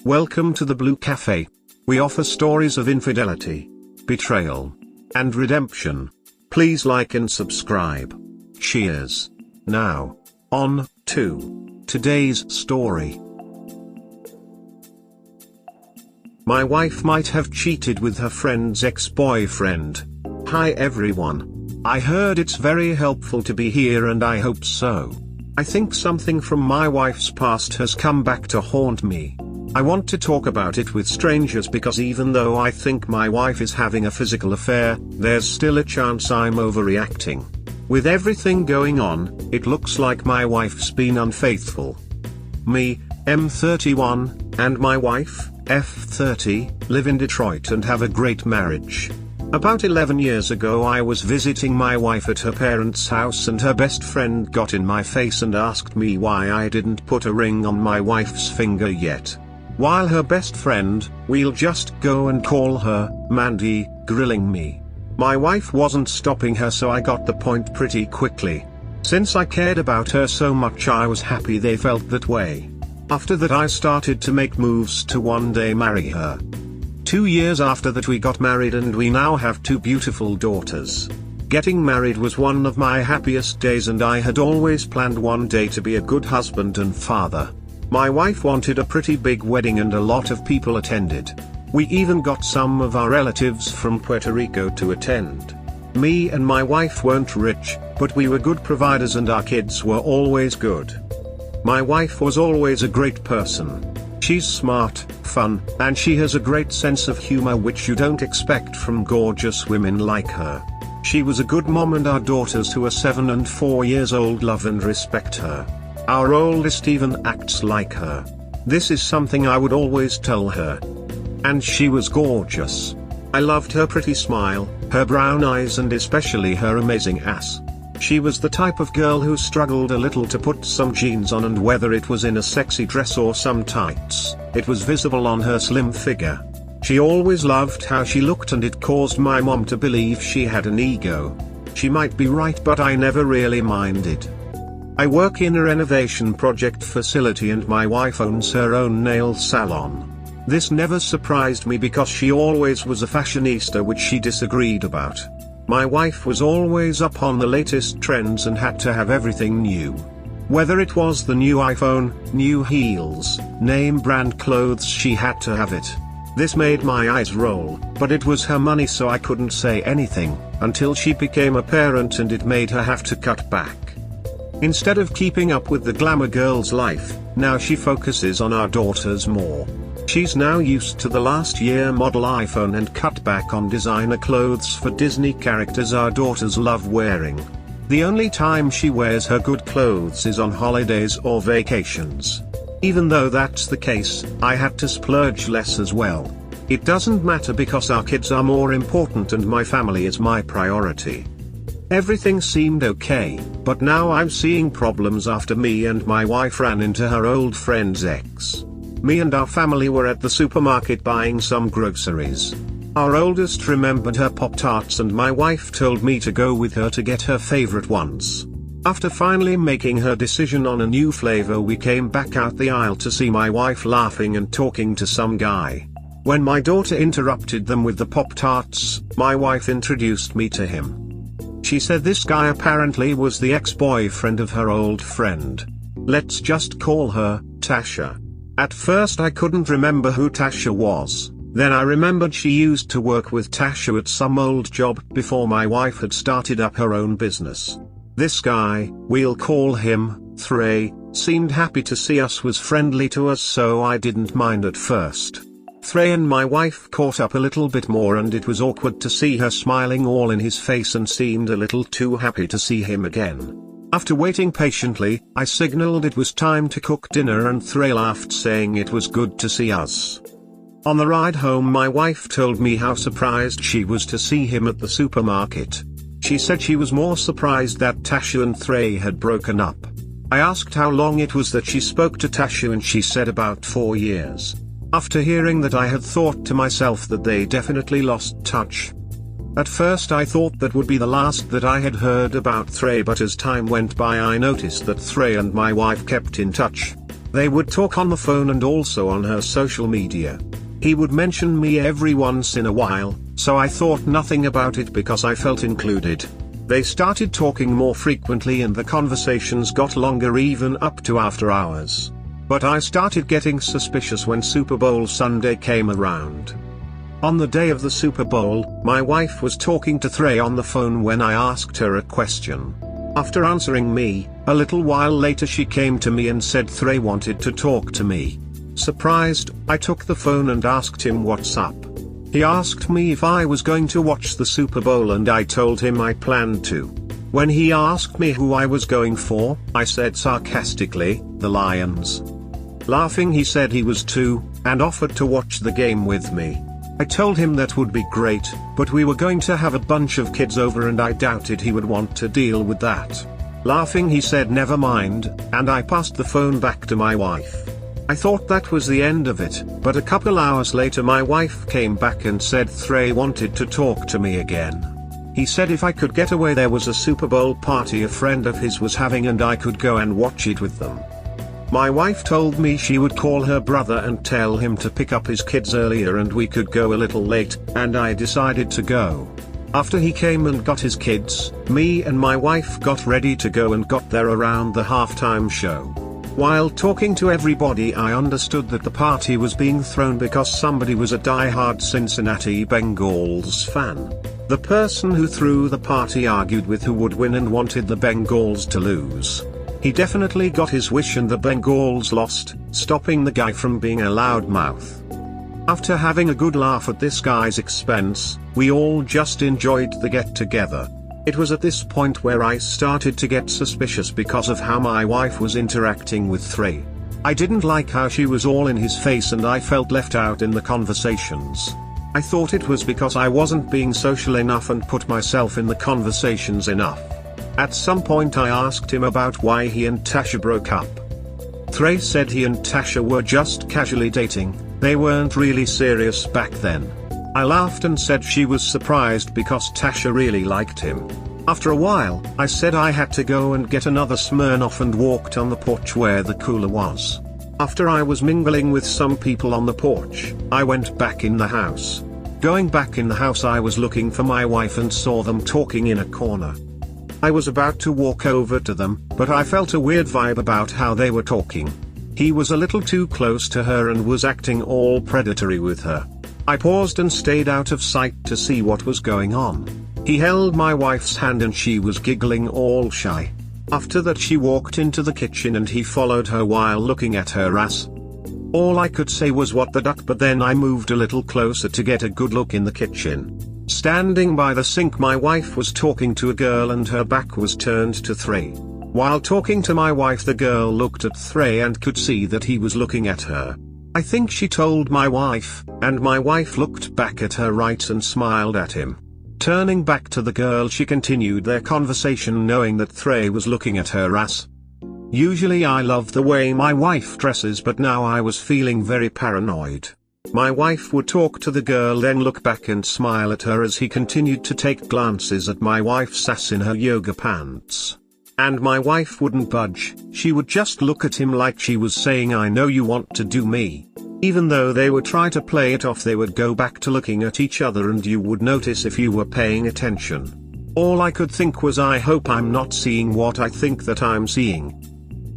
Welcome to the Blue Cafe. We offer stories of infidelity, betrayal, and redemption. Please like and subscribe. Cheers. Now, on to today's story. My wife might have cheated with her friend's ex-boyfriend. Hi everyone. I heard it's very helpful to be here and I hope so. I think something from my wife's past has come back to haunt me. I want to talk about it with strangers because even though I think my wife is having a physical affair, there's still a chance I'm overreacting. With everything going on, it looks like my wife's been unfaithful. Me, M31, and my wife, F30, live in Detroit and have a great marriage. About 11 years ago I was visiting my wife at her parents' house and her best friend got in my face and asked me why I didn't put a ring on my wife's finger yet. While her best friend, we'll just go and call her, Mandy, grilling me. My wife wasn't stopping her, so I got the point pretty quickly. Since I cared about her so much, I was happy they felt that way. After that I started to make moves to one day marry her. 2 years after that we got married and we now have 2 beautiful daughters. Getting married was one of my happiest days and I had always planned one day to be a good husband and father. My wife wanted a pretty big wedding and a lot of people attended. We even got some of our relatives from Puerto Rico to attend. Me and my wife weren't rich, but we were good providers and our kids were always good. My wife was always a great person. She's smart, fun, and she has a great sense of humor which you don't expect from gorgeous women like her. She was a good mom and our daughters who are 7 and 4 years old love and respect her. Our oldest even acts like her. This is something I would always tell her. And she was gorgeous. I loved her pretty smile, her brown eyes and especially her amazing ass. She was the type of girl who struggled a little to put some jeans on, and whether it was in a sexy dress or some tights, it was visible on her slim figure. She always loved how she looked and it caused my mom to believe she had an ego. She might be right, but I never really minded. I work in a renovation project facility and my wife owns her own nail salon. This never surprised me because she always was a fashionista, which she disagreed about. My wife was always up on the latest trends and had to have everything new. Whether it was the new iPhone, new heels, name brand clothes, she had to have it. This made my eyes roll, but it was her money so I couldn't say anything, until she became a parent and it made her have to cut back. Instead of keeping up with the glamour girl's life, now she focuses on our daughters more. She's now used to the last year model iPhone and cut back on designer clothes for Disney characters our daughters love wearing. The only time she wears her good clothes is on holidays or vacations. Even though that's the case, I had to splurge less as well. It doesn't matter because our kids are more important and my family is my priority. Everything seemed okay, but now I'm seeing problems after me and my wife ran into her old friend's ex. Me and our family were at the supermarket buying some groceries. Our oldest remembered her Pop-Tarts and my wife told me to go with her to get her favorite ones. After finally making her decision on a new flavor, we came back out the aisle to see my wife laughing and talking to some guy. When my daughter interrupted them with the Pop-Tarts, my wife introduced me to him. She said this guy apparently was the ex-boyfriend of her old friend. Let's just call her Tasha. At first I couldn't remember who Tasha was, then I remembered she used to work with Tasha at some old job before my wife had started up her own business. This guy, we'll call him Trey, seemed happy to see us, was friendly to us, so I didn't mind at first. Trey and my wife caught up a little bit more and it was awkward to see her smiling all in his face and seemed a little too happy to see him again. After waiting patiently, I signaled it was time to cook dinner and Trey laughed, saying it was good to see us. On the ride home my wife told me how surprised she was to see him at the supermarket. She said she was more surprised that Tasha and Trey had broken up. I asked how long it was that she spoke to Tasha and she said about 4 years. After hearing that, I had thought to myself that they definitely lost touch. At first I thought that would be the last that I had heard about Trey, but as time went by I noticed that Trey and my wife kept in touch. They would talk on the phone and also on her social media. He would mention me every once in a while, so I thought nothing about it because I felt included. They started talking more frequently and the conversations got longer, even up to after hours. But I started getting suspicious when Super Bowl Sunday came around. On the day of the Super Bowl, my wife was talking to Trey on the phone when I asked her a question. After answering me, a little while later she came to me and said Trey wanted to talk to me. Surprised, I took the phone and asked him what's up. He asked me if I was going to watch the Super Bowl and I told him I planned to. When he asked me who I was going for, I said sarcastically, the Lions. Laughing, he said he was too, and offered to watch the game with me. I told him that would be great, but we were going to have a bunch of kids over and I doubted he would want to deal with that. Laughing, he said never mind, and I passed the phone back to my wife. I thought that was the end of it, but a couple hours later my wife came back and said Trey wanted to talk to me again. He said if I could get away there was a Super Bowl party a friend of his was having and I could go and watch it with them. My wife told me she would call her brother and tell him to pick up his kids earlier and we could go a little late, and I decided to go. After he came and got his kids, me and my wife got ready to go and got there around the halftime show. While talking to everybody I understood that the party was being thrown because somebody was a die-hard Cincinnati Bengals fan. The person who threw the party argued with who would win and wanted the Bengals to lose. He definitely got his wish and the Bengals lost, stopping the guy from being a loudmouth. After having a good laugh at this guy's expense, we all just enjoyed the get-together. It was at this point where I started to get suspicious because of how my wife was interacting with Trey. I didn't like how she was all in his face and I felt left out in the conversations. I thought it was because I wasn't being social enough and put myself in the conversations enough. At some point I asked him about why he and Tasha broke up. Trey said he and Tasha were just casually dating, they weren't really serious back then. I laughed and said she was surprised because Tasha really liked him. After a while, I said I had to go and get another Smirnoff and walked on the porch where the cooler was. After I was mingling with some people on the porch, I went back in the house. Going back in the house I was looking for my wife and saw them talking in a corner. I was about to walk over to them, but I felt a weird vibe about how they were talking. He was a little too close to her and was acting all predatory with her. I paused and stayed out of sight to see what was going on. He held my wife's hand and she was giggling all shy. After that she walked into the kitchen and he followed her while looking at her ass. All I could say was what the duck, but then I moved a little closer to get a good look in the kitchen. Standing by the sink my wife was talking to a girl and her back was turned to Trey. While talking to my wife the girl looked at Trey and could see that he was looking at her. I think she told my wife, and my wife looked back at her right and smiled at him. Turning back to the girl she continued their conversation knowing that Trey was looking at her ass. Usually I love the way my wife dresses, but now I was feeling very paranoid. My wife would talk to the girl then look back and smile at her as he continued to take glances at my wife's ass in her yoga pants. And my wife wouldn't budge, she would just look at him like she was saying I know you want to do me. Even though they would try to play it off they would go back to looking at each other and you would notice if you were paying attention. All I could think was I hope I'm not seeing what I think that I'm seeing.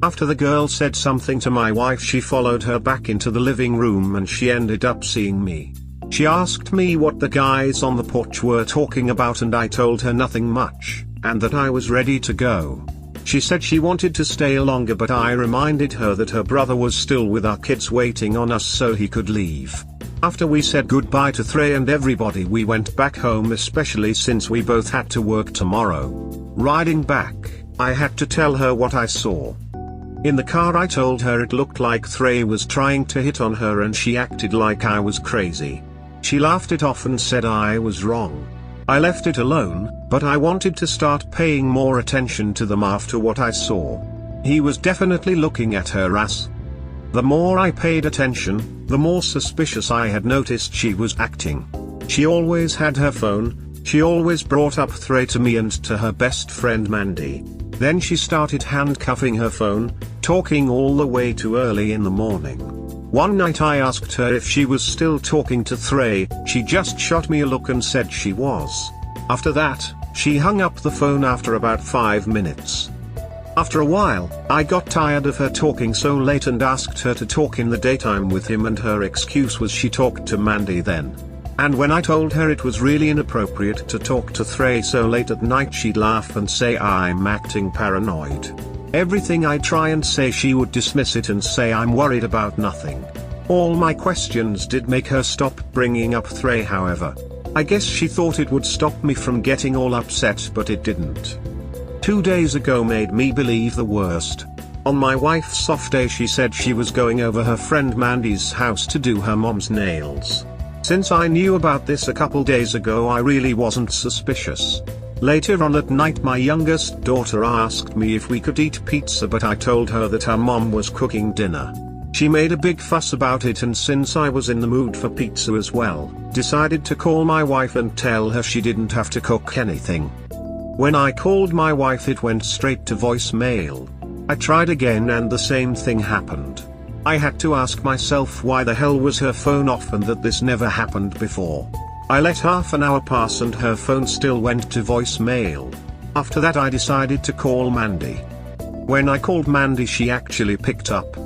After the girl said something to my wife she followed her back into the living room and she ended up seeing me. She asked me what the guys on the porch were talking about and I told her nothing much, and that I was ready to go. She said she wanted to stay longer but I reminded her that her brother was still with our kids waiting on us so he could leave. After we said goodbye to Trey and everybody we went back home, especially since we both had to work tomorrow. Riding back, I had to tell her what I saw. In the car I told her it looked like Trey was trying to hit on her and she acted like I was crazy. She laughed it off and said I was wrong. I left it alone, but I wanted to start paying more attention to them after what I saw. He was definitely looking at her ass. The more I paid attention, the more suspicious I had noticed she was acting. She always had her phone, she always brought up Trey to me and to her best friend Mandy. Then she started handcuffing her phone, talking all the way to early in the morning. One night I asked her if she was still talking to Trey, she just shot me a look and said she was. After that, she hung up the phone after about 5 minutes. After a while, I got tired of her talking so late and asked her to talk in the daytime with him, and her excuse was she talked to Mandy then. And when I told her it was really inappropriate to talk to Trey so late at night, she'd laugh and say I'm acting paranoid. Everything I try and say she would dismiss it and say I'm worried about nothing. All my questions did make her stop bringing up Trey, however. I guess she thought it would stop me from getting all upset, but it didn't. 2 days ago made me believe the worst. On my wife's off day she said she was going over her friend Mandy's house to do her mom's nails. Since I knew about this a couple days ago, I really wasn't suspicious. Later on at night my youngest daughter asked me if we could eat pizza, but I told her that her mom was cooking dinner. She made a big fuss about it, and since I was in the mood for pizza as well, decided to call my wife and tell her she didn't have to cook anything. When I called my wife it went straight to voicemail. I tried again and the same thing happened. I had to ask myself why the hell was her phone off and that this never happened before. I let half an hour pass and her phone still went to voicemail. After that I decided to call Mandy. When I called Mandy she actually picked up.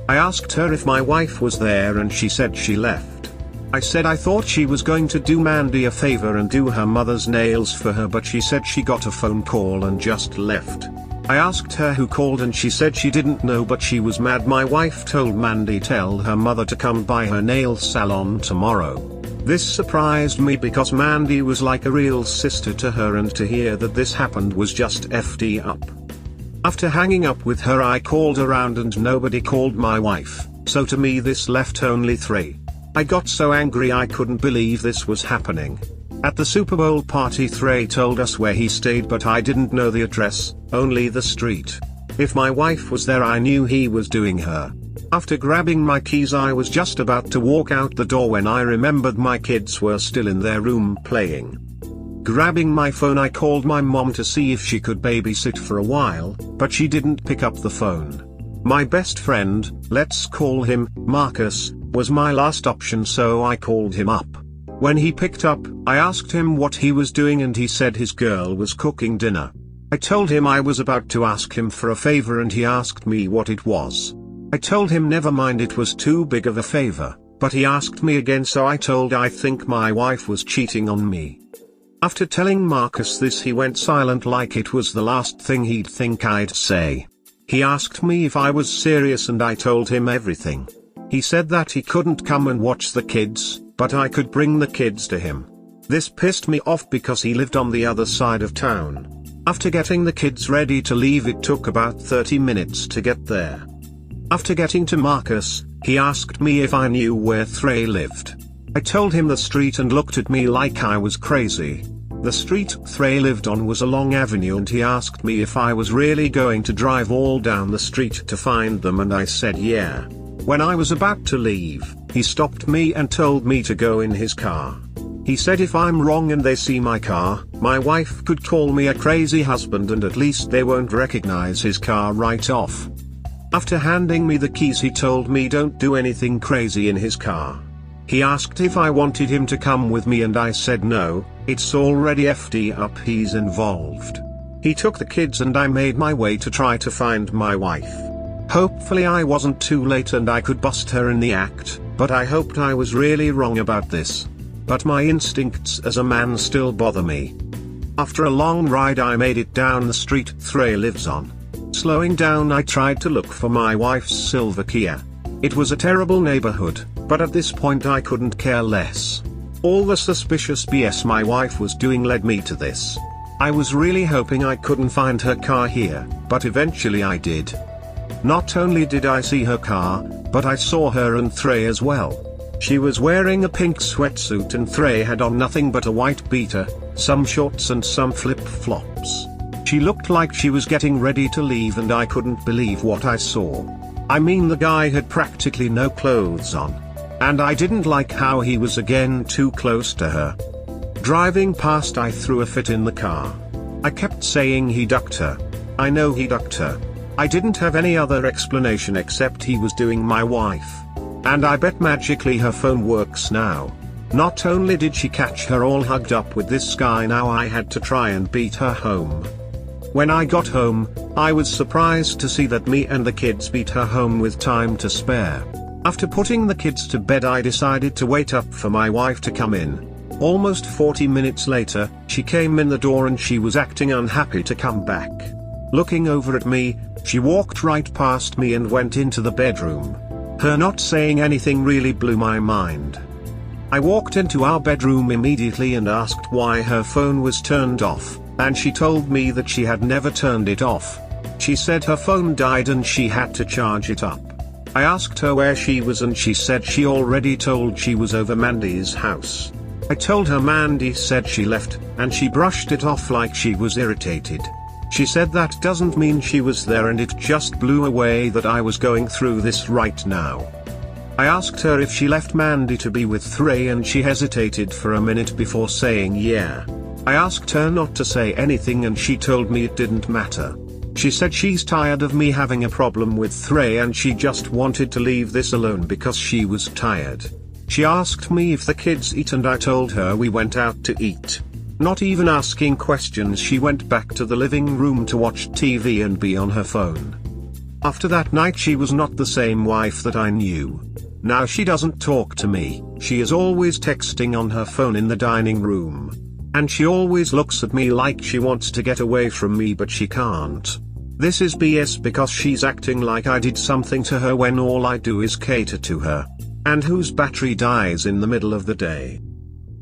I asked her if my wife was there and she said she left. I said I thought she was going to do Mandy a favor and do her mother's nails for her, but she said she got a phone call and just left. I asked her who called and she said she didn't know, but she was mad my wife told Mandy tell her mother to come by her nail salon tomorrow. This surprised me because Mandy was like a real sister to her, and to hear that this happened was just FD up. After hanging up with her I called around and nobody called my wife, so to me this left only Trey. I got so angry I couldn't believe this was happening. At the Super Bowl party Trey told us where he stayed, but I didn't know the address, only the street. If my wife was there I knew he was doing her. After grabbing my keys I was just about to walk out the door when I remembered my kids were still in their room playing. Grabbing my phone I called my mom to see if she could babysit for a while, but she didn't pick up the phone. My best friend, let's call him Marcus, was my last option, so I called him up. When he picked up, I asked him what he was doing and he said his girl was cooking dinner. I told him I was about to ask him for a favor and he asked me what it was. I told him never mind, it was too big of a favor, but he asked me again, so I told I think my wife was cheating on me. After telling Marcus this he went silent like it was the last thing he'd think I'd say. He asked me if I was serious and I told him everything. He said that he couldn't come and watch the kids, but I could bring the kids to him. This pissed me off because he lived on the other side of town. After getting the kids ready to leave it took about 30 minutes to get there. After getting to Marcus, he asked me if I knew where Trey lived. I told him the street and looked at me like I was crazy. The street Trey lived on was a long avenue and he asked me if I was really going to drive all down the street to find them, and I said yeah. When I was about to leave, he stopped me and told me to go in his car. He said if I'm wrong and they see my car, my wife could call me a crazy husband and at least they won't recognize his car right off. After handing me the keys he told me don't do anything crazy in his car. He asked if I wanted him to come with me and I said no, it's already FD up, he's involved. He took the kids and I made my way to try to find my wife. Hopefully I wasn't too late and I could bust her in the act, but I hoped I was really wrong about this. But my instincts as a man still bother me. After a long ride I made it down the street Trey lives on. Slowing down I tried to look for my wife's silver Kia. It was a terrible neighborhood, but at this point I couldn't care less. All the suspicious BS my wife was doing led me to this. I was really hoping I couldn't find her car here, but eventually I did. Not only did I see her car, but I saw her and Trey as well. She was wearing a pink sweatsuit and Trey had on nothing but a white beater, some shorts and some flip-flops. She looked like she was getting ready to leave and I couldn't believe what I saw. I mean, the guy had practically no clothes on. And I didn't like how he was again too close to her. Driving past I threw a fit in the car. I kept saying he ducked her. I know he ducked her. I didn't have any other explanation except he was doing my wife. And I bet magically her phone works now. Not only did she catch her all hugged up with this guy, now I had to try and beat her home. When I got home, I was surprised to see that me and the kids beat her home with time to spare. After putting the kids to bed, I decided to wait up for my wife to come in. Almost 40 minutes later, she came in the door and she was acting unhappy to come back. Looking over at me, she walked right past me and went into the bedroom. Her not saying anything really blew my mind. I walked into our bedroom immediately and asked why her phone was turned off, and she told me that she had never turned it off. She said her phone died and she had to charge it up. I asked her where she was and she said she already told she was over Mandy's house. I told her Mandy said she left, and she brushed it off like she was irritated. She said that doesn't mean she was there, and it just blew away that I was going through this right now. I asked her if she left Mandy to be with Threy and she hesitated for a minute before saying yeah. I asked her not to say anything and she told me it didn't matter. She said she's tired of me having a problem with Threy and she just wanted to leave this alone because she was tired. She asked me if the kids eat and I told her we went out to eat. Not even asking questions, she went back to the living room to watch TV and be on her phone. After that night she was not the same wife that I knew. Now she doesn't talk to me, she is always texting on her phone in the dining room. And she always looks at me like she wants to get away from me but she can't. This is BS because she's acting like I did something to her when all I do is cater to her. And whose battery dies in the middle of the day.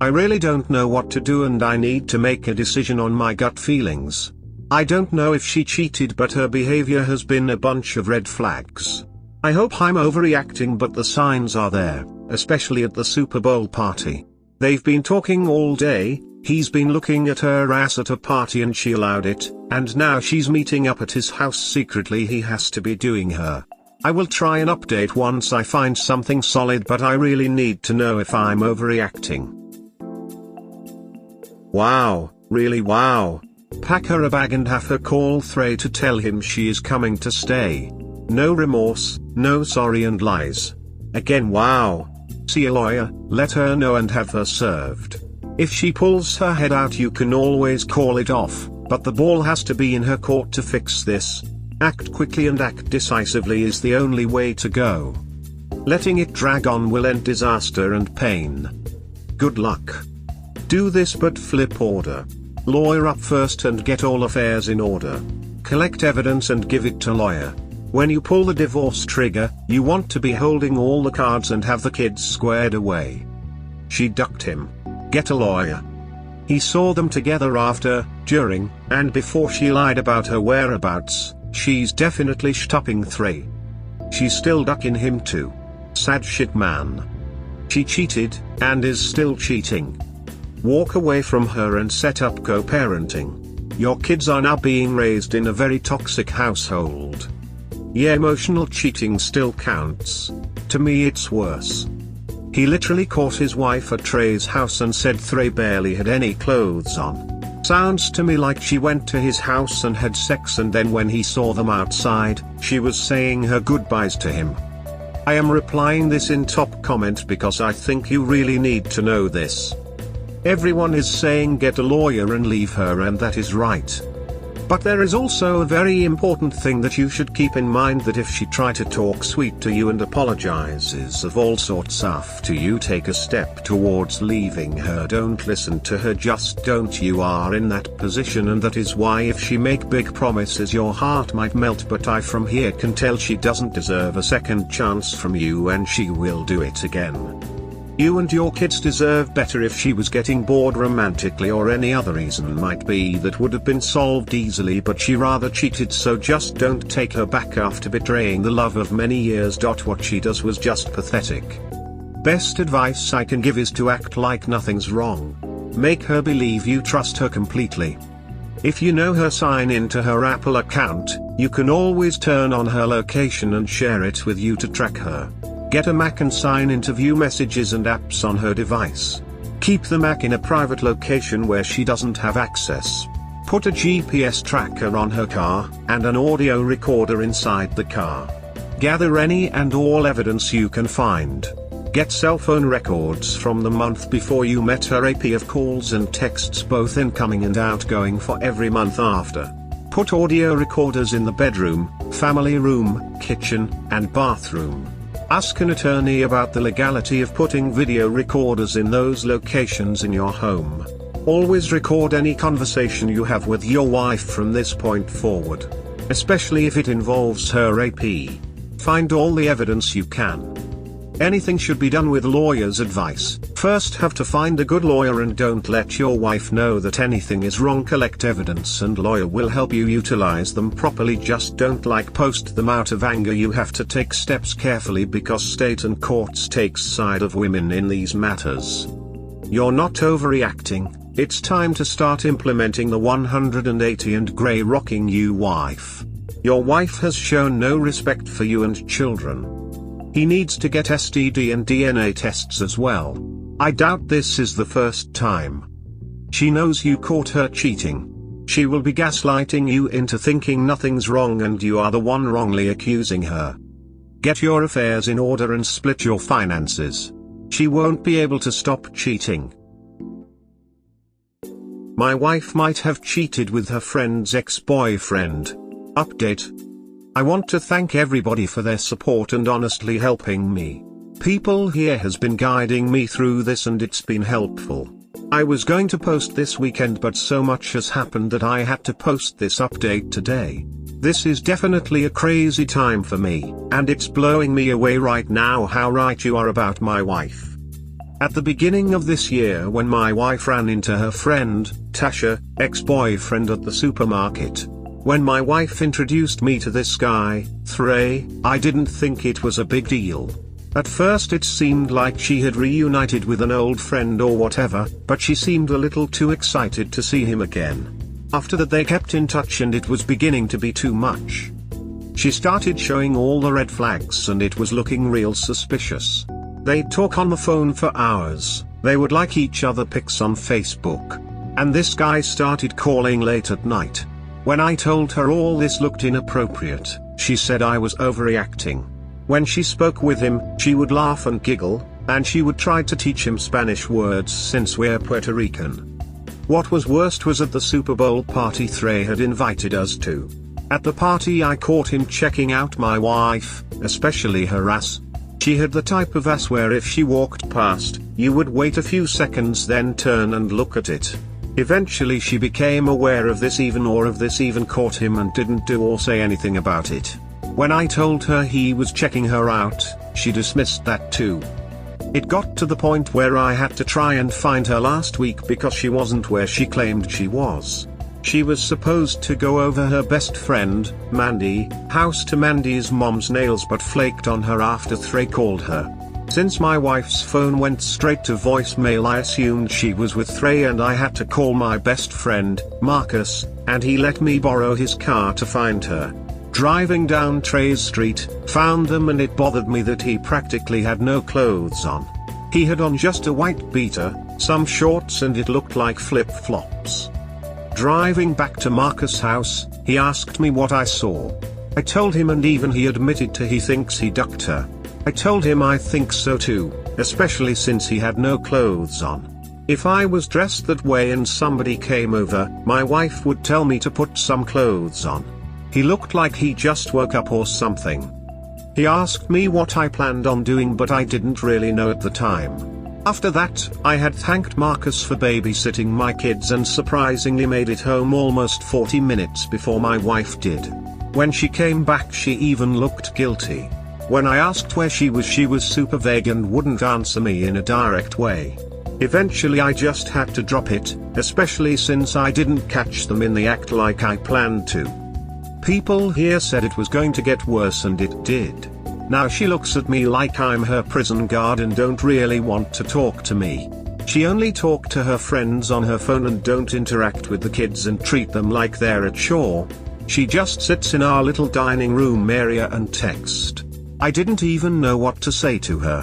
I really don't know what to do and I need to make a decision on my gut feelings. I don't know if she cheated, but her behavior has been a bunch of red flags. I hope I'm overreacting, but the signs are there, especially at the Super Bowl party. They've been talking all day, he's been looking at her ass at a party and she allowed it, and now she's meeting up at his house secretly. He has to be doing her. I will try an update once I find something solid, but I really need to know if I'm overreacting. Wow, really wow. Pack her a bag and have her call Threy to tell him she is coming to stay. No remorse, no sorry and lies. Again wow. See a lawyer, let her know and have her served. If she pulls her head out you can always call it off, but the ball has to be in her court to fix this. Act quickly and act decisively is the only way to go. Letting it drag on will end disaster and pain. Good luck. Do this but flip order. Lawyer up first and get all affairs in order. Collect evidence and give it to lawyer. When you pull the divorce trigger, you want to be holding all the cards and have the kids squared away. She ducked him. Get a lawyer. He saw them together after, during, and before she lied about her whereabouts. She's definitely stopping Threy. She's still ducking him too. Sad shit man. She cheated, and is still cheating. Walk away from her and set up co-parenting. Your kids are now being raised in a very toxic household. Yeah, emotional cheating still counts. To me it's worse. He literally caught his wife at Threy's house and said Threy barely had any clothes on. Sounds to me like she went to his house and had sex, and then when he saw them outside, she was saying her goodbyes to him. I am replying this in top comment because I think you really need to know this. Everyone is saying get a lawyer and leave her, and that is right. But there is also a very important thing that you should keep in mind, that if she tries to talk sweet to you and apologizes of all sorts after you take a step towards leaving her, don't listen to her, just don't. You are in that position, and that is why if she make big promises your heart might melt, but I from here can tell she doesn't deserve a second chance from you and she will do it again. You and your kids deserve better. If she was getting bored romantically or any other reason might be that would have been solved easily, but she rather cheated, so just don't take her back after betraying the love of many years. What she does was just pathetic. Best advice I can give is to act like nothing's wrong. Make her believe you trust her completely. If you know her, sign into her Apple account. You can always turn on her location and share it with you to track her. Get a Mac and sign into view messages and apps on her device. Keep the Mac in a private location where she doesn't have access. Put a GPS tracker on her car, and an audio recorder inside the car. Gather any and all evidence you can find. Get cell phone records from the month before you met her, AP of calls and texts both incoming and outgoing for every month after. Put audio recorders in the bedroom, family room, kitchen, and bathroom. Ask an attorney about the legality of putting video recorders in those locations in your home. Always record any conversation you have with your wife from this point forward. Especially if it involves her AP. Find all the evidence you can. Anything should be done with lawyer's advice. First have to find a good lawyer and don't let your wife know that anything is wrong. Collect evidence and lawyer will help you utilize them properly. Just don't post them out of anger. You have to take steps carefully because state and courts takes side of women in these matters. You're not overreacting. It's time to start implementing the 180 and grey rocking you wife. Your wife has shown no respect for you and children. He needs to get STD and DNA tests as well. I doubt this is the first time. She knows you caught her cheating. She will be gaslighting you into thinking nothing's wrong and you are the one wrongly accusing her. Get your affairs in order and split your finances. She won't be able to stop cheating. My wife might have cheated with her friend's ex-boyfriend. Update. I want to thank everybody for their support and honestly helping me. People here has been guiding me through this and it's been helpful. I was going to post this weekend but so much has happened that I had to post this update today. This is definitely a crazy time for me, and it's blowing me away right now how right you are about my wife. At the beginning of this year when my wife ran into her friend, Tasha, ex-boyfriend at the supermarket. When my wife introduced me to this guy, Trey, I didn't think it was a big deal. At first it seemed like she had reunited with an old friend or whatever, but she seemed a little too excited to see him again. After that they kept in touch and it was beginning to be too much. She started showing all the red flags and it was looking real suspicious. They'd talk on the phone for hours, they would like each other pics on Facebook. And this guy started calling late at night. When I told her all this looked inappropriate, she said I was overreacting. When she spoke with him, she would laugh and giggle, and she would try to teach him Spanish words since we're Puerto Rican. What was worst was at the Super Bowl party Trey had invited us to. At the party I caught him checking out my wife, especially her ass. She had the type of ass where if she walked past, you would wait a few seconds then turn and look at it. Eventually she became aware of this even caught him and didn't do or say anything about it. When I told her he was checking her out, she dismissed that too. It got to the point where I had to try and find her last week because she wasn't where she claimed she was. She was supposed to go over her best friend, Mandy, house to Mandy's mom's nails but flaked on her after Trey called her. Since my wife's phone went straight to voicemail I assumed she was with Trey and I had to call my best friend, Marcus, and he let me borrow his car to find her. Driving down Trey's street, found them and it bothered me that he practically had no clothes on. He had on just a white beater, some shorts and it looked like flip-flops. Driving back to Marcus' house, he asked me what I saw. I told him and even he admitted he thinks he ducked her. I told him I think so too, especially since he had no clothes on. If I was dressed that way and somebody came over, my wife would tell me to put some clothes on. He looked like he just woke up or something. He asked me what I planned on doing but I didn't really know at the time. After that, I had thanked Marcus for babysitting my kids and surprisingly made it home almost 40 minutes before my wife did. When she came back she even looked guilty. When I asked where she was super vague and wouldn't answer me in a direct way. Eventually I just had to drop it, especially since I didn't catch them in the act like I planned to. People here said it was going to get worse and it did. Now she looks at me like I'm her prison guard and don't really want to talk to me. She only talk to her friends on her phone and don't interact with the kids and treat them like they're a chore. She just sits in our little dining room area and text. I didn't even know what to say to her.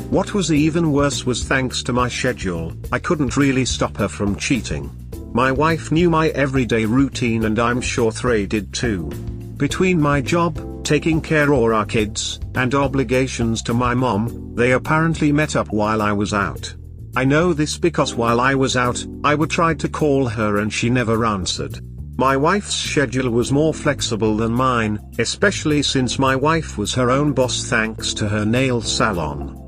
What was even worse was thanks to my schedule, I couldn't really stop her from cheating. My wife knew my everyday routine and I'm sure Threy did too. Between my job, taking care of our kids, and obligations to my mom, they apparently met up while I was out. I know this because while I was out, I would try to call her and she never answered. My wife's schedule was more flexible than mine, especially since my wife was her own boss thanks to her nail salon.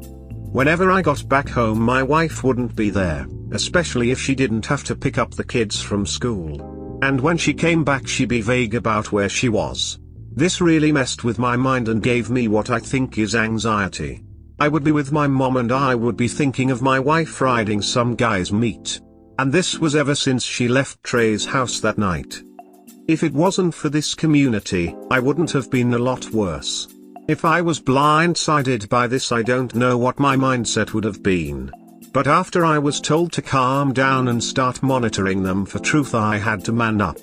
Whenever I got back home my wife wouldn't be there, especially if she didn't have to pick up the kids from school. And when she came back she'd be vague about where she was. This really messed with my mind and gave me what I think is anxiety. I would be with my mom and I would be thinking of my wife riding some guy's meat. And this was ever since she left Trey's house that night. If it wasn't for this community, I wouldn't have been a lot worse. If I was blindsided by this I don't know what my mindset would have been. But after I was told to calm down and start monitoring them for truth I had to man up.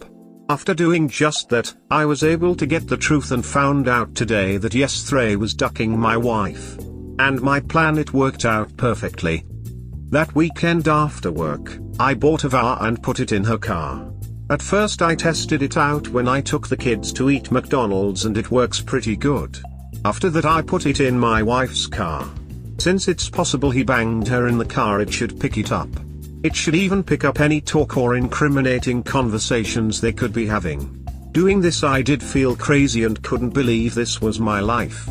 After doing just that, I was able to get the truth and found out today that yes, Threy was ducking my wife. And my plan, it worked out perfectly. That weekend after work, I bought a VAR and put it in her car. At first I tested it out when I took the kids to eat McDonald's and it works pretty good. After that I put it in my wife's car. Since it's possible he banged her in the car, it should pick it up. It should even pick up any talk or incriminating conversations they could be having. Doing this I did feel crazy and couldn't believe this was my life.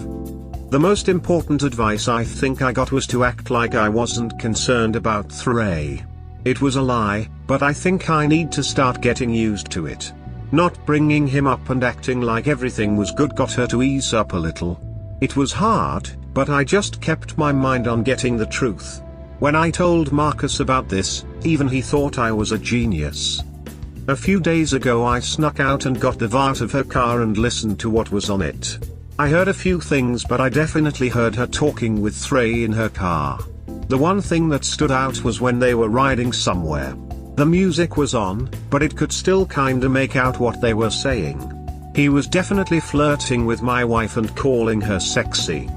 The most important advice I think I got was to act like I wasn't concerned about Threy. It was a lie, but I think I need to start getting used to it. Not bringing him up and acting like everything was good got her to ease up a little. It was hard, but I just kept my mind on getting the truth. When I told Marcus about this, even he thought I was a genius. A few days ago I snuck out and got the VAR out of her car and listened to what was on it. I heard a few things, but I definitely heard her talking with Threy in her car. The one thing that stood out was when they were riding somewhere. The music was on, but it could still kinda make out what they were saying. He was definitely flirting with my wife and calling her sexy.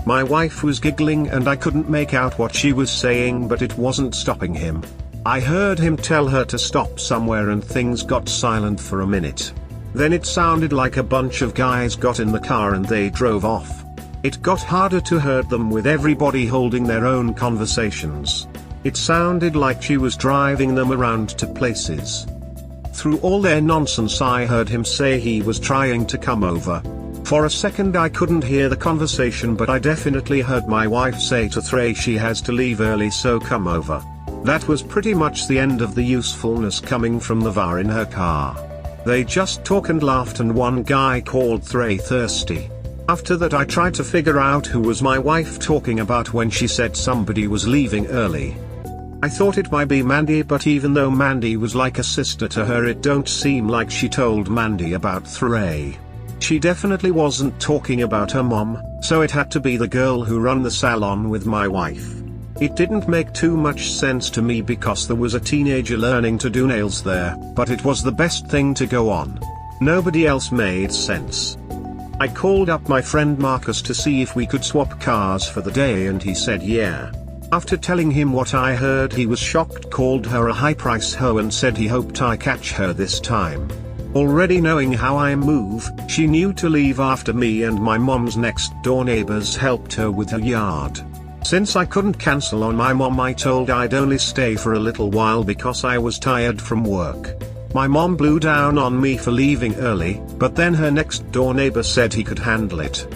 My wife was giggling and I couldn't make out what she was saying, but it wasn't stopping him. I heard him tell her to stop somewhere and things got silent for a minute. Then it sounded like a bunch of guys got in the car and they drove off. It got harder to hear them with everybody holding their own conversations. It sounded like she was driving them around to places. Through all their nonsense I heard him say he was trying to come over. For a second I couldn't hear the conversation, but I definitely heard my wife say to Threy she has to leave early, so come over. That was pretty much the end of the usefulness coming from the VAR in her car. They just talked and laughed and one guy called Threy thirsty. After that I tried to figure out who was my wife talking about when she said somebody was leaving early. I thought it might be Mandy, but even though Mandy was like a sister to her, it don't seem like she told Mandy about Threy. She definitely wasn't talking about her mom, so it had to be the girl who run the salon with my wife. It didn't make too much sense to me because there was a teenager learning to do nails there, but it was the best thing to go on. Nobody else made sense. I called up my friend Marcus to see if we could swap cars for the day and he said yeah. After telling him what I heard, he was shocked, called her a high-price hoe and said he hoped I catch her this time. Already knowing how I move, she knew to leave after me, and my mom's next door neighbors helped her with her yard. Since I couldn't cancel on my mom, I told I'd only stay for a little while because I was tired from work. My mom blew down on me for leaving early, but then her next door neighbor said he could handle it.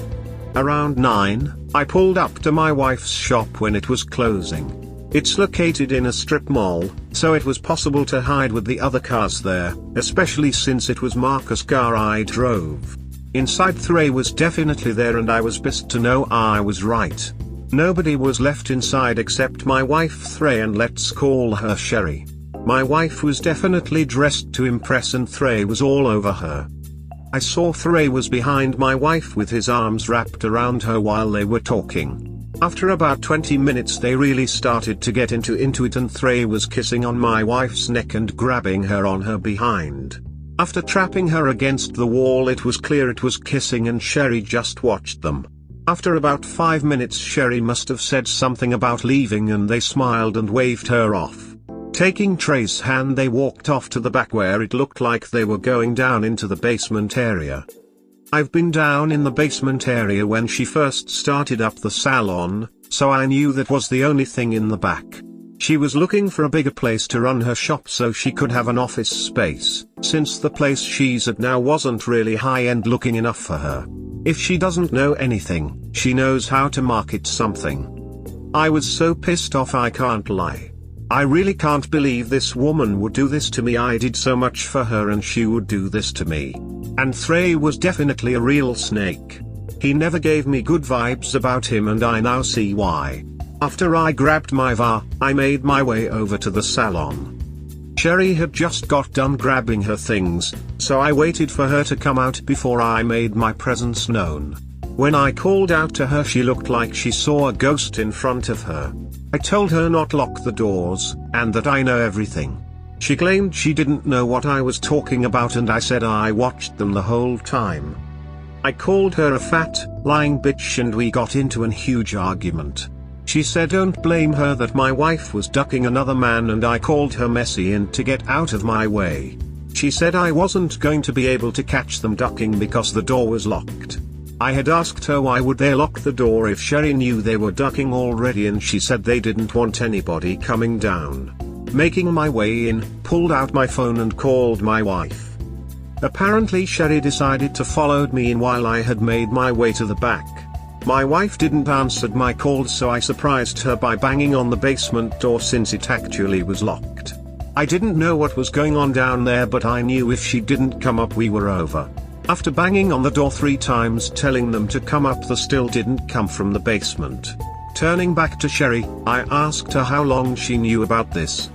Around 9, I pulled up to my wife's shop when it was closing. It's located in a strip mall, so it was possible to hide with the other cars there, especially since it was Marcus' car I drove. Inside, Threy was definitely there and I was pissed to know I was right. Nobody was left inside except my wife Threy, and let's call her Sherry. My wife was definitely dressed to impress and Threy was all over her. I saw Threy was behind my wife with his arms wrapped around her while they were talking. After about 20 minutes they really started to get into it and Threy was kissing on my wife's neck and grabbing her on her behind. After trapping her against the wall, it was clear it was kissing and Sherry just watched them. After about 5 minutes Sherry must have said something about leaving and they smiled and waved her off. Taking Trey's hand, they walked off to the back where it looked like they were going down into the basement area. I've been down in the basement area when she first started up the salon, so I knew that was the only thing in the back. She was looking for a bigger place to run her shop so she could have an office space, since the place she's at now wasn't really high-end looking enough for her. If she doesn't know anything, she knows how to market something. I was so pissed off I can't lie. I really can't believe this woman would do this to me. I did so much for her and she would do this to me. And Trey was definitely a real snake. He never gave me good vibes about him and I now see why. After I grabbed my VAR, I made my way over to the salon. Sherry had just got done grabbing her things, so I waited for her to come out before I made my presence known. When I called out to her, she looked like she saw a ghost in front of her. I told her not lock the doors, and that I know everything. She claimed she didn't know what I was talking about and I said I watched them the whole time. I called her a fat, lying bitch and we got into a huge argument. She said don't blame her, that my wife was ducking another man, and I called her messy and to get out of my way. She said I wasn't going to be able to catch them ducking because the door was locked. I had asked her why would they lock the door if Sherry knew they were ducking already, and she said they didn't want anybody coming down. Making my way in, pulled out my phone and called my wife. Apparently Sherry decided to follow me in while I had made my way to the back. My wife didn't answer my calls, so I surprised her by banging on the basement door since it actually was locked. I didn't know what was going on down there, but I knew if she didn't come up we were over. After banging on the door 3 times telling them to come up, they still didn't come from the basement. Turning back to Sherry, I asked her how long she knew about this.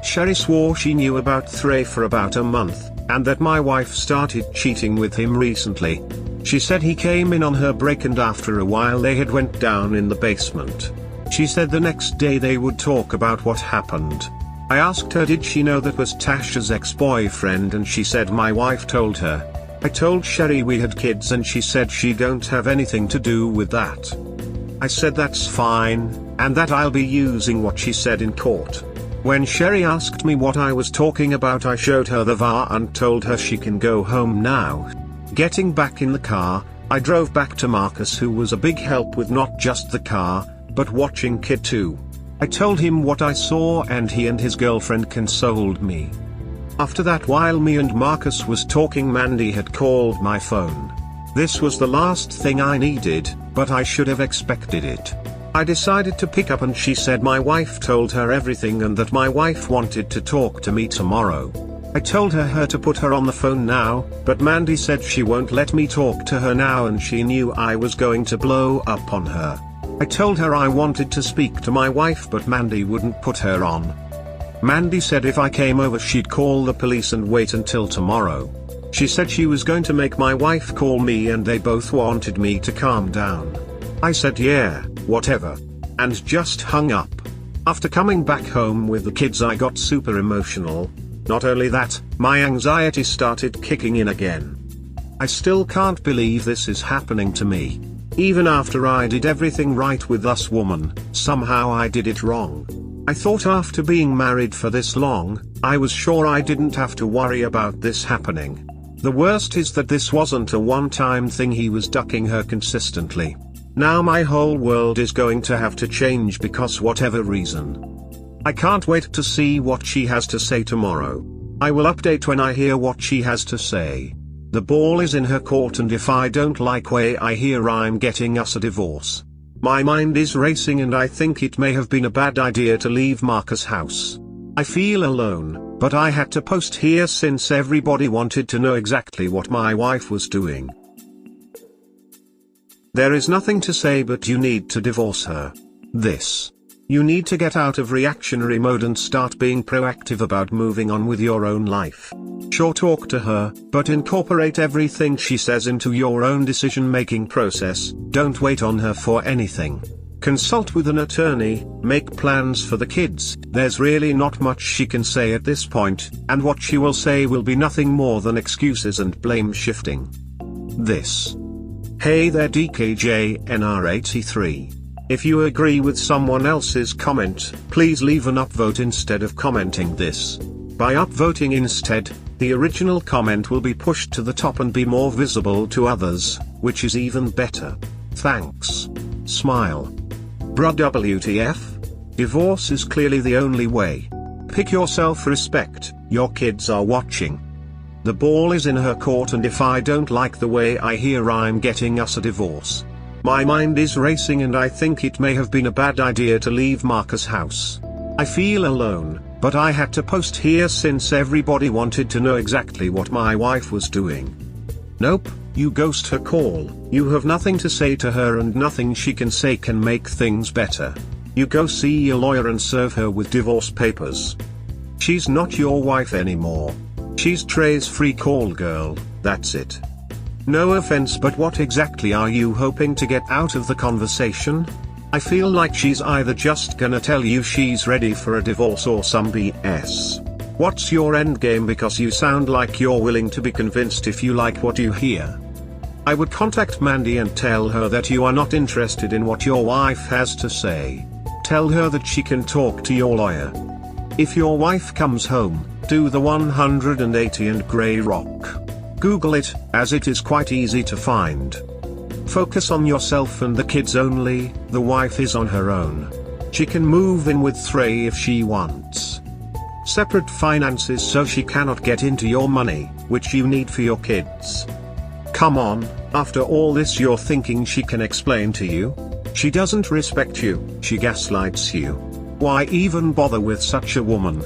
Sherry swore she knew about Trey for about a month, and that my wife started cheating with him recently. She said he came in on her break and after a while they had went down in the basement. She said the next day they would talk about what happened. I asked her did she know that was Tasha's ex-boyfriend, and she said my wife told her. I told Sherry we had kids and she said she don't have anything to do with that. I said that's fine, and that I'll be using what she said in court. When Sherry asked me what I was talking about, I showed her the VAR and told her she can go home now. Getting back in the car, I drove back to Marcus, who was a big help with not just the car, but watching kid too. I told him what I saw and he and his girlfriend consoled me. After that, while me and Marcus was talking, Mandy had called my phone. This was the last thing I needed, but I should have expected it. I decided to pick up and she said my wife told her everything and that my wife wanted to talk to me tomorrow. I told her to put her on the phone now, but Mandy said she won't let me talk to her now and she knew I was going to blow up on her. I told her I wanted to speak to my wife, but Mandy wouldn't put her on. Mandy said if I came over she'd call the police and wait until tomorrow. She said she was going to make my wife call me and they both wanted me to calm down. I said yeah, whatever. And just hung up. After coming back home with the kids I got super emotional. Not only that, my anxiety started kicking in again. I still can't believe this is happening to me. Even after I did everything right with this woman, somehow I did it wrong. I thought after being married for this long, I was sure I didn't have to worry about this happening. The worst is that this wasn't a one-time thing, he was ducking her consistently. Now my whole world is going to have to change because whatever reason. I can't wait to see what she has to say tomorrow. I will update when I hear what she has to say. The ball is in her court, and if I don't like way I hear, I'm getting us a divorce. My mind is racing and I think it may have been a bad idea to leave Marcus' house. I feel alone, but I had to post here since everybody wanted to know exactly what my wife was doing. There is nothing to say, but you need to divorce her. You need to get out of reactionary mode and start being proactive about moving on with your own life. Sure, talk to her, but incorporate everything she says into your own decision-making process. Don't wait on her for anything. Consult with an attorney, make plans for the kids. There's really not much she can say at this point, and what she will say will be nothing more than excuses and blame shifting. Hey there DKJNR83. If you agree with someone else's comment, please leave an upvote instead of commenting this. By upvoting instead, the original comment will be pushed to the top and be more visible to others, which is even better. Thanks. Smile. Bruh WTF? Divorce is clearly the only way. Pick your self-respect, your kids are watching. The ball is in her court, and if I don't like the way I hear I'm getting us a divorce. My mind is racing and I think it may have been a bad idea to leave Marcus' house. I feel alone, but I had to post here since everybody wanted to know exactly what my wife was doing. Nope, you ghost her call, you have nothing to say to her and nothing she can say can make things better. You go see a lawyer and serve her with divorce papers. She's not your wife anymore. She's Trey's free call girl, that's it. No offense, but what exactly are you hoping to get out of the conversation? I feel like she's either just gonna tell you she's ready for a divorce or some BS. What's your endgame, because you sound like you're willing to be convinced if you like what you hear. I would contact Mandy and tell her that you are not interested in what your wife has to say. Tell her that she can talk to your lawyer. If your wife comes home, do the 180 and Grey Rock. Google it, as it is quite easy to find. Focus on yourself and the kids only, the wife is on her own. She can move in with Trey if she wants. Separate finances so she cannot get into your money, which you need for your kids. Come on, after all this you're thinking she can explain to you? She doesn't respect you, she gaslights you. Why even bother with such a woman?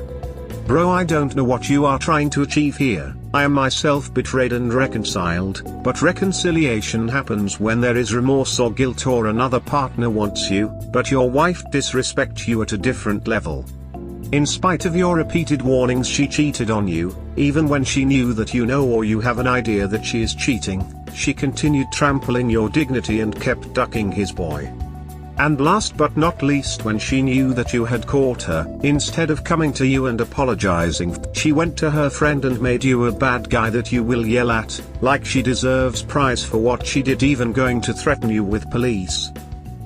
Bro, I don't know what you are trying to achieve here. I am myself betrayed and reconciled, but reconciliation happens when there is remorse or guilt or another partner wants you, but your wife disrespects you at a different level. In spite of your repeated warnings, she cheated on you, even when she knew that you know or you have an idea that she is cheating. She continued trampling your dignity and kept ducking his boy. And last but not least, when she knew that you had caught her, instead of coming to you and apologizing, she went to her friend and made you a bad guy that you will yell at, like she deserves prize for what she did, even going to threaten you with police.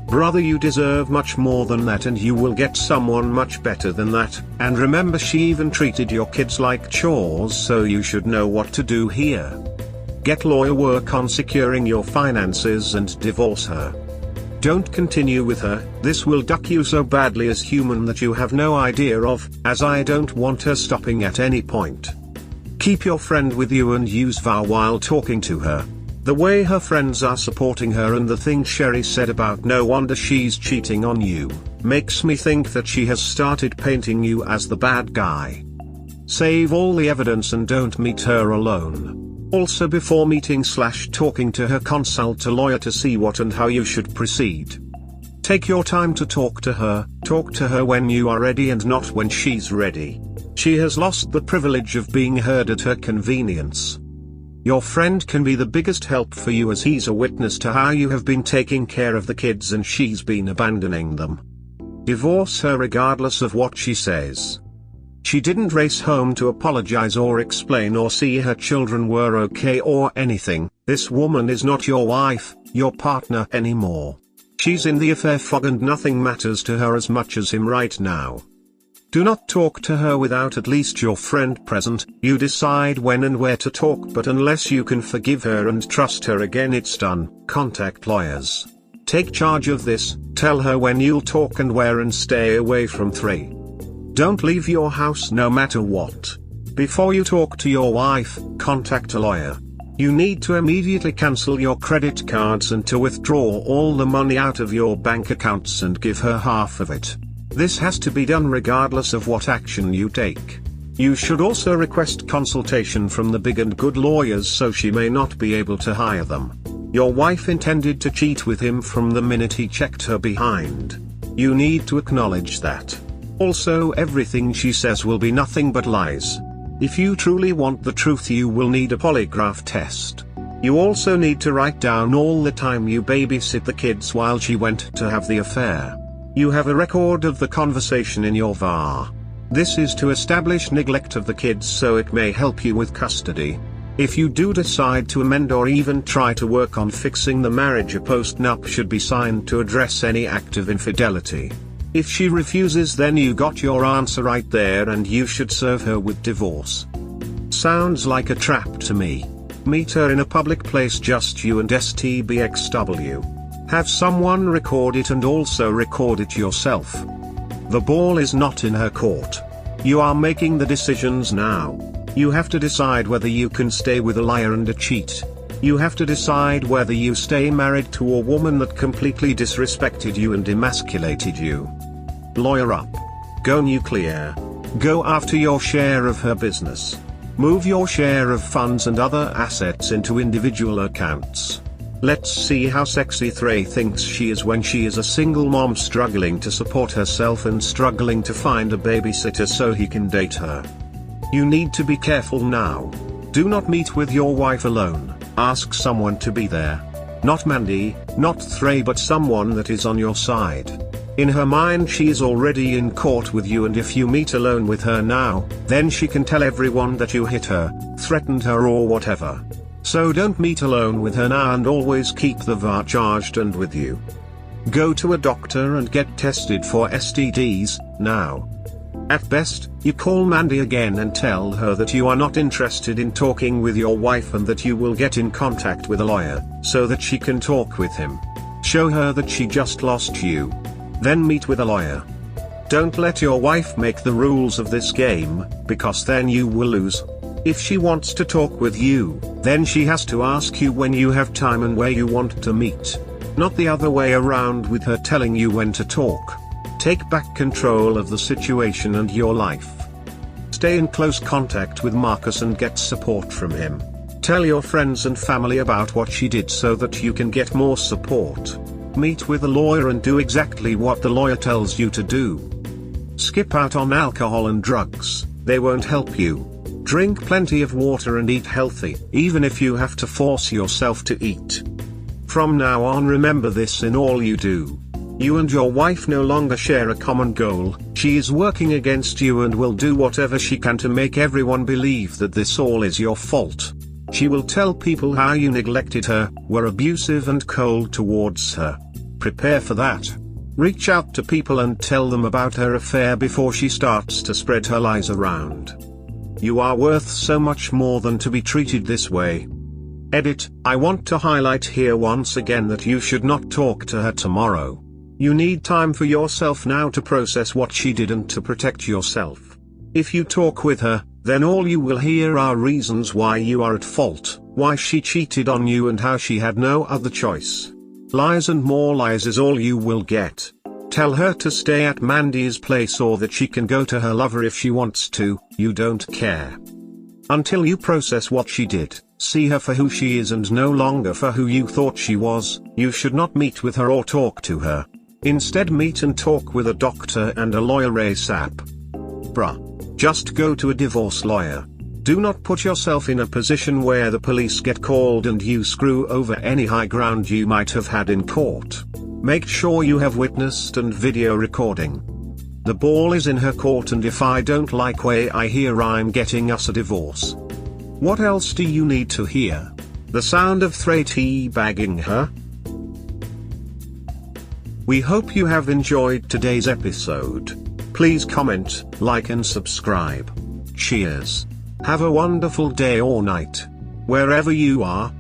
Brother, you deserve much more than that, and you will get someone much better than that. And remember, she even treated your kids like chores, so you should know what to do here. Get lawyer work on securing your finances and divorce her. Don't continue with her, this will duck you so badly as human that you have no idea of, as I don't want her stopping at any point. Keep your friend with you and use VAR while talking to her. The way her friends are supporting her and the thing Sherry said about no wonder she's cheating on you, makes me think that she has started painting you as the bad guy. Save all the evidence and don't meet her alone. Also, before meeting/talking to her, consult a lawyer to see what and how you should proceed. Take your time to talk to her when you are ready and not when she's ready. She has lost the privilege of being heard at her convenience. Your friend can be the biggest help for you, as he's a witness to how you have been taking care of the kids and she's been abandoning them. Divorce her regardless of what she says. She didn't race home to apologize or explain or see her children were okay or anything. This woman is not your wife, your partner anymore. She's in the affair fog and nothing matters to her as much as him right now. Do not talk to her without at least your friend present. You decide when and where to talk, but unless you can forgive her and trust her again, it's done. Contact lawyers. Take charge of this, tell her when you'll talk and where, and stay away from Trey. Don't leave your house no matter what. Before you talk to your wife, contact a lawyer. You need to immediately cancel your credit cards and to withdraw all the money out of your bank accounts and give her half of it. This has to be done regardless of what action you take. You should also request consultation from the big and good lawyers, so she may not be able to hire them. Your wife intended to cheat with him from the minute he checked her behind. You need to acknowledge that. Also, everything she says will be nothing but lies. If you truly want the truth, you will need a polygraph test. You also need to write down all the time you babysit the kids while she went to have the affair. You have a record of the conversation in your VAR. This is to establish neglect of the kids, so it may help you with custody. If you do decide to amend or even try to work on fixing the marriage, a postnup should be signed to address any act of infidelity. If she refuses, then you got your answer right there and you should serve her with divorce. Sounds like a trap to me. Meet her in a public place, just you and STBXW. Have someone record it and also record it yourself. The ball is not in her court. You are making the decisions now. You have to decide whether you can stay with a liar and a cheat. You have to decide whether you stay married to a woman that completely disrespected you and emasculated you. Lawyer up. Go nuclear. Go after your share of her business. Move your share of funds and other assets into individual accounts. Let's see how sexy Thray thinks she is when she is a single mom struggling to support herself and struggling to find a babysitter so he can date her. You need to be careful now. Do not meet with your wife alone. Ask someone to be there. Not Mandy, not Thray, but someone that is on your side. In her mind she is already in court with you, and if you meet alone with her now, then she can tell everyone that you hit her, threatened her or whatever. So don't meet alone with her now, and always keep the VAR charged and with you. Go to a doctor and get tested for STDs, now. At best, you call Mandy again and tell her that you are not interested in talking with your wife and that you will get in contact with a lawyer, so that she can talk with him. Show her that she just lost you. Then meet with a lawyer. Don't let your wife make the rules of this game, because then you will lose. If she wants to talk with you, then she has to ask you when you have time and where you want to meet. Not the other way around with her telling you when to talk. Take back control of the situation and your life. Stay in close contact with Marcus and get support from him. Tell your friends and family about what she did so that you can get more support. Meet with a lawyer and do exactly what the lawyer tells you to do. Skip out on alcohol and drugs, they won't help you. Drink plenty of water and eat healthy, even if you have to force yourself to eat. From now on, remember this in all you do. You and your wife no longer share a common goal. She is working against you and will do whatever she can to make everyone believe that this all is your fault. She will tell people how you neglected her, were abusive and cold towards her. Prepare for that. Reach out to people and tell them about her affair before she starts to spread her lies around. You are worth so much more than to be treated this way. Edit. I want to highlight here once again that you should not talk to her tomorrow. You need time for yourself now to process what she did and to protect yourself. If you talk with her, then all you will hear are reasons why you are at fault, why she cheated on you and how she had no other choice. Lies and more lies is all you will get. Tell her to stay at Mandy's place or that she can go to her lover if she wants to, you don't care. Until you process what she did, see her for who she is and no longer for who you thought she was, you should not meet with her or talk to her. Instead, meet and talk with a doctor and a lawyer ASAP. Bruh. Just go to a divorce lawyer. Do not put yourself in a position where the police get called and you screw over any high ground you might have had in court. Make sure you have witnessed and video recording. The ball is in her court, and if I don't like way I hear, I'm getting us a divorce. What else do you need to hear? The sound of Thray teabagging her? We hope you have enjoyed today's episode. Please comment, like and subscribe. Cheers. Have a wonderful day or night. Wherever you are.